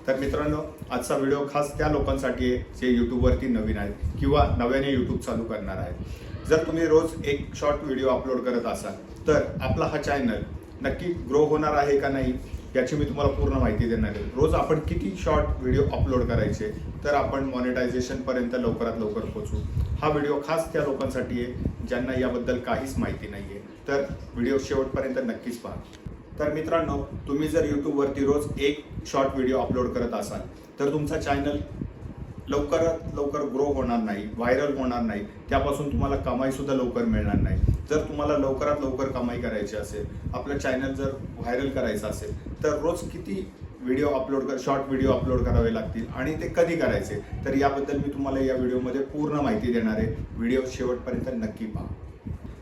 तर मित्रांनो, आजचा व्हिडिओ खास त्या लोकांसाठी आहे जे यूट्यूबवरती नवीन आहेत किंवा नव्याने यूट्यूब चालू करणार आहेत। जर तुम्ही रोज एक शॉर्ट व्हिडिओ अपलोड करत असाल तर आपला हा चॅनल नक्की ग्रो होणार आहे का नाही याची मी तुम्हाला पूर्ण माहिती देणार आहे। रोज आपण किती शॉर्ट व्हिडिओ अपलोड करायचे तर आपण मॉनिटायझेशन पर्यंत लवकरात लवकर पोहोचू। हा व्हिडिओ खास त्या लोकांसाठी आहे ज्यांना याबद्दल काहीच माहिती नाहीये, तर व्हिडिओ शेवटपर्यंत नक्कीच पहा। तर मित्रांनो, तुम्ही जर यूट्यूबवरती रोज एक शॉर्ट व्हिडिओ अपलोड करत असाल तर तुमचा चॅनल लवकरात लवकर ग्रो होणार नाही, व्हायरल होणार नाही, त्यापासून तुम्हाला कमाई सुद्धा लवकर मिळणार नाही। जर तुम्हाला लवकरात लवकर कमाई करायची असेल, आपलं चॅनल जर व्हायरल करायचं असेल तर रोज किती व्हिडिओ शॉर्ट व्हिडिओ अपलोड करावे लागतील आणि ते कधी करायचे, तर याबद्दल मी तुम्हाला या व्हिडिओमध्ये पूर्ण माहिती देणार आहे। व्हिडिओ शेवटपर्यंत नक्की पहा।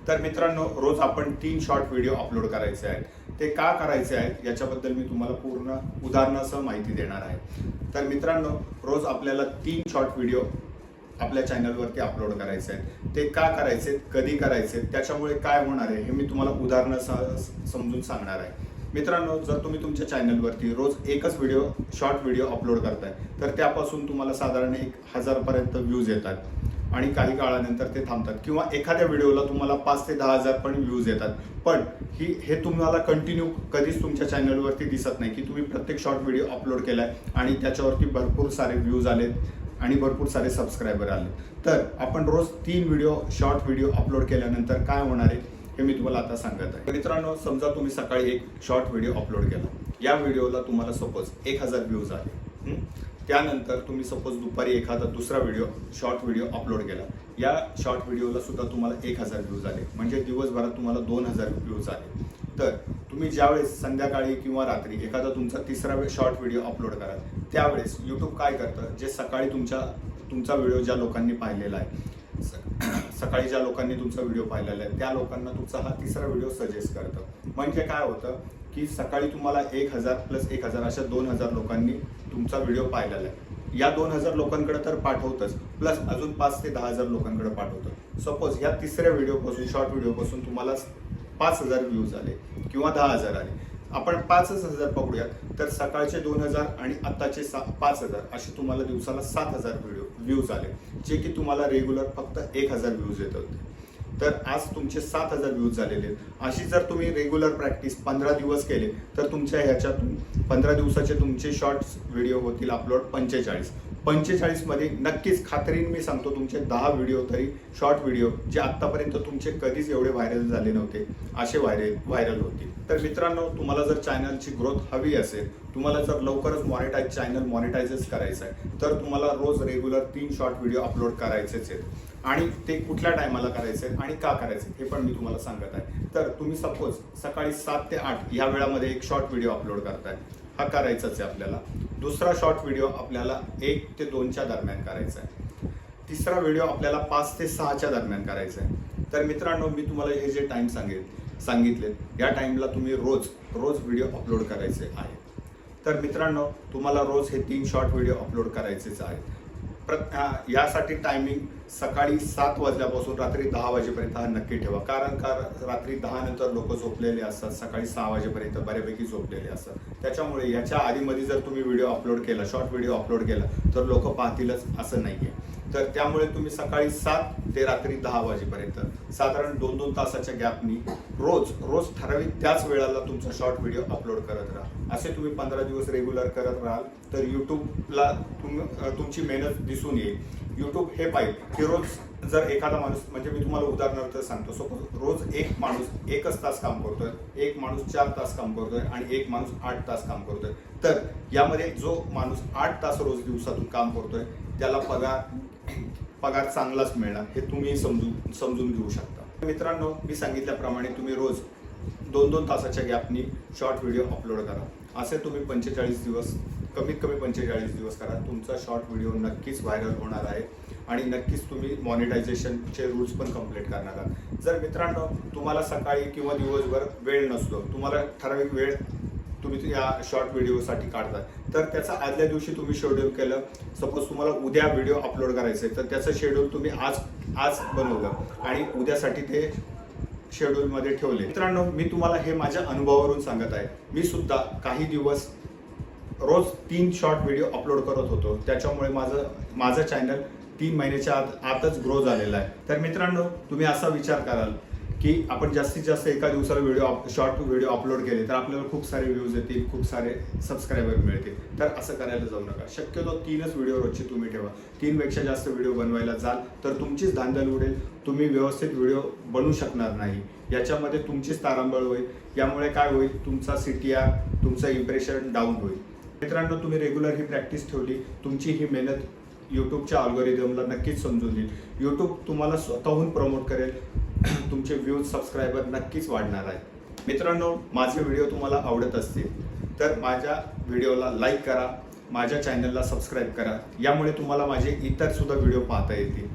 तर मित्रांनो, रोज आपण 3 शॉर्ट व्हिडिओ अपलोड करायचे आहेत। ते का करायचे आहेत याच्याबद्दल मी तुम्हाला पूर्ण उदाहरणासह माहिती देणार आहे। तर मित्रांनो, रोज आपल्याला 3 शॉर्ट व्हिडिओ आपल्या चॅनलवरती अपलोड करायचे आहेत। ते का करायचे, कधी करायचे, त्याच्यामुळे काय होणार आहे हे मी तुम्हाला उदाहरणासह समजून सांगणार आहे। मित्रांनो, जर तुम्ही तुमच्या चॅनलवरती रोज एकच शॉर्ट व्हिडिओ अपलोड करताय तर त्यापासून तुम्हाला साधारण 1000 पर्यंत व्ह्यूज येतात आणि काही काळानंतर ते थांबतात किंवा एखाद्या व्हिडिओला तुम्हाला 5 ते 10,000 पण व्ह्यूज येतात। पण हे तुम्हाला कंटिन्यू कधीच तुमच्या चॅनलवरती दिसत नाही की तुम्ही प्रत्येक शॉर्ट व्हिडिओ अपलोड केलाय आणि त्याच्यावरती भरपूर सारे व्ह्यूज आलेत आणि भरपूर सारे सबस्क्रायबर आले। तर आपण रोज 3 शॉर्ट व्हिडिओ अपलोड केल्यानंतर काय होणार आहे हे मी तुम्हाला आता सांगत आहे। मित्रांनो, समजा तुम्ही सकाळी एक शॉर्ट व्हिडिओ अपलोड केला, या व्हिडिओला तुम्हाला सपोज 1000 व्ह्यूज आले। त्यानंतर तुम्ही सपोज दुपारी एखादा दुसरा शॉर्ट व्हिडिओ अपलोड केला, या शॉर्ट व्हिडिओला सुद्धा तुम्हाला 1000 व्ह्यूज आले, म्हणजे दिवसभरात तुम्हाला 2000 व्ह्यूज आले। तर तुम्ही ज्यावेळेस संध्याकाळी किंवा रात्री एखादा तुमचा तिसरा शॉर्ट व्हिडिओ अपलोड कराल त्यावेळेस यूट्यूब काय करतं, जे सकाळी तुमचा व्हिडिओ ज्या लोकांनी पाहिलेला आहे, सकाळी ज्या लोकांनी तुमचा व्हिडिओ पाहिलेला आहे त्या लोकांना तुमचा हा तिसरा व्हिडिओ सजेस्ट करतं। म्हणजे काय होतं की सकाळी तुम्हाला 1000 + 1000 अशा 2000 लोकांनी तुमचा व्हिडिओ पाहिलेला आहे। या 2000 लोकांकडे तर पाठवतच, प्लस अजून 5 ते 10,000 लोकांकडे पाठवतं। सपोज या तिसऱ्या व्हिडिओपासून शॉर्ट व्हिडिओपासून तुम्हाला 5000 व्ह्यूज आले किंवा 10,000 आले, आपण 5000 पकडूयात, तर सकाळचे 2000 आणि आत्ताचे 5000 असे तुम्हाला दिवसाला 7000 व्ह्यूज आले, जे की तुम्हाला रेग्युलर फक्त 1000 व्ह्यूज येत होते। तर आज तुमचे 7000 व्ह्यूज झालेले आहेत। अशी जर तुम्ही रेग्युलर प्रॅक्टिस 15 दिवस केले तर तुमच्या ह्याच्यातून 15 दिवसाचे तुमचे शॉर्ट्स व्हिडिओ होतील अपलोड 45 मध्ये नक्कीच खात्रीने मी सांगतो तुमचे 10 व्हिडिओ तरी शॉर्ट व्हिडिओ जे आतापर्यंत तुमचे कधीच एवढे व्हायरल झाले नव्हते असे व्हायरल होतील। तर मित्रांनो, तुम्हाला जर चॅनलची ग्रोथ हवी असेल, तुम्हाला जर लवकरच चॅनल मॉनिटायझच करायचं आहे, तर तुम्हाला रोज रेग्युलर 3 शॉर्ट व्हिडिओ अपलोड करायचेच आहेत आणि ते कुठल्या टायमाला करायचे आणि का करायचे हे पण मी तुम्हाला सांगत आहे। तर तुम्ही सपोज सकाळी 7 ते 8 या वेळामध्ये एक शॉर्ट व्हिडिओ अपलोड करताय, हा करायचाच आहे आपल्याला। दुसरा शॉर्ट व्हिडिओ आपल्याला 1 ते 2च्या दरम्यान करायचा आहे। तिसरा व्हिडिओ आपल्याला 5 ते 6च्या दरम्यान करायचा आहे। तर मित्रांनो, मी तुम्हाला हे जे टाइम सांगितले या टाइमला तुम्ही रोज व्हिडिओ अपलोड करायचे आहे। तर मित्रांनो, तुम्हाला रोज हे 3 शॉर्ट व्हिडिओ अपलोड करायचेच आहेत। यासाठी टायमिंग सकाळी 7 वाजल्यापासून रात्री 10 वाजेपर्यंत हा नक्की ठेवा, कारण रात्री 10 नंतर लोक झोपलेले असतात, सकाळी 6 वाजेपर्यंत बऱ्यापैकी झोपलेले असतात। त्याच्यामुळे याच्या आधीमध्ये जर तुम्ही व्हिडिओ अपलोड केला, शॉर्ट व्हिडिओ अपलोड केला तर लोक पाहतीलच असं नाहीये। तर त्यामुळे तुम्ही सकाळी 7 ते रात्री 10 वाजेपर्यंत साधारण 2-2 तासाच्या गॅपनी रोज ठराविक त्याच वेळेला तुमचा शॉर्ट व्हिडिओ अपलोड करत राहा। असे तुम्ही 15 दिवस रेग्युलर करत राहाल तर यूट्यूबला तुमची मेहनत दिसून येईल। यूट्यूब हे पाहिजे की रोज जर एखादा माणूस, म्हणजे मी तुम्हाला उदाहरणार्थ सांगतो, सपोज रोज एक माणूस 1 तास काम करतोय, एक माणूस 4 तास काम करतोय आणि एक माणूस 8 तास काम करतोय, तर यामध्ये जो माणूस 8 तास रोज दिवसातून काम करतोय त्याला पगार चांगलाच मिळणार, हे तुम्ही समजून घेऊ शकता। मित्रांनो, मी सांगितल्याप्रमाणे तुम्ही रोज 2-2 तासाच्या गॅपनी शॉर्ट व्हिडिओ अपलोड करा। असे तुम्ही 45 दिवस, कमीत कमी 45 दिवस करा। तुमचा शॉर्ट व्हिडिओ नक्कीच व्हायरल होणार आहे आणि नक्कीच तुम्ही मॉनिटायझेशनचे रूल्स पण कंप्लीट करणार आहात। जर मित्रांनो तुम्हाला सकाळी किंवा दिवसभर वेळ नसतो, तुम्हाला ठराविक वेळ तुम्ही या शॉर्ट व्हिडिओसाठी काढता, तर त्याचा आदल्या दिवशी तुम्ही शेड्यूल केलं, सपोज तुम्हाला उद्या व्हिडिओ अपलोड करायचे तर त्याचं शेड्यूल तुम्ही आज बनवलं आणि उद्यासाठी ते शेड्यूलमध्ये ठेवले। मित्रांनो, मी तुम्हाला हे माझ्या अनुभवावरून सांगत आहे। मी सुद्धा काही दिवस रोज 3 शॉर्ट व्हिडिओ अपलोड करत होतो, त्याच्यामुळे माझं चॅनल 3 महिन्याच्या आतच ग्रो झालेला आहे. तर मित्रांनो, तुम्ही असा विचार कराल की आपण जास्तीत जास्त एका दिवसाला शॉर्ट व्हिडिओ अपलोड केले तर आपल्याला खूप सारे व्ह्यूज येतील, खूप सारे सबस्क्रायबर मिळतील. तर असं करायला जाऊ नका. शक्यतो 3च व्हिडिओ रोजचे तुम्ही ठेवा. 3 पेक्षा जास्त व्हिडिओ बनवायला जाल तर तुमचीच धांदल उडेल, तुम्ही व्यवस्थित व्हिडिओ बनवू शकणार नाही. याच्यामध्ये तुमचीच तारांबळ होईल. यामुळे काय होईल, तुमचा CTR, तुमचं इम्प्रेशन डाऊन होईल. मित्रांनो, तुम्ही रेग्युलर ही प्रॅक्टिस ठेवली, तुमची ही मेहनत यूट्यूबच्या अल्गोरिदमला नक्कीच समजून देईल. यूट्यूब तुम्हाला स्वतःहून प्रमोट करेल. तुमचे व्ह्यूज, सबस्क्रायबर नक्कीच वाढणार आहेत. मित्रांनो, माझे व्हिडिओ तुम्हाला आवडत असतील तर माझ्या व्हिडिओला लाईक करा, माझ्या चॅनलला सबस्क्राईब करा. यामुळे तुम्हाला माझे इतर सुद्धा व्हिडिओ पाहता येतील.